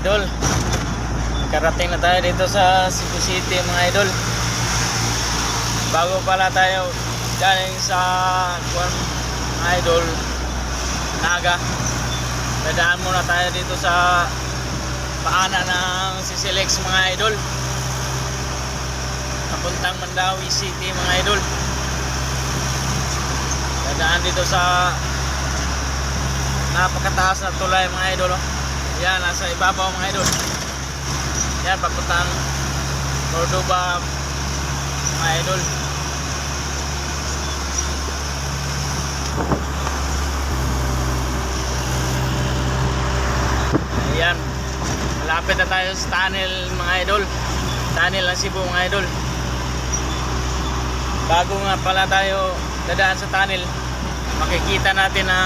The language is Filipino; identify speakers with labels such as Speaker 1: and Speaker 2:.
Speaker 1: idol. Karating na tayo dito sa Cebu City mga idol. Bago pala tayo galing sa mga idol Naga, dadaan muna tayo dito sa paanan ng Sisilex mga idol, papuntang Mandawi City mga idol. Dadaan dito sa napakataas na tulay mga idol. Yan, nasa ibabaw mga idol. Yan, papuntang Cordoba mga idol. Ayan, malapit na tayo sa tunnel mga idol. Tunnel ng Cebu mga idol. Bago nga pala tayo dadaan sa tunnel, makikita natin na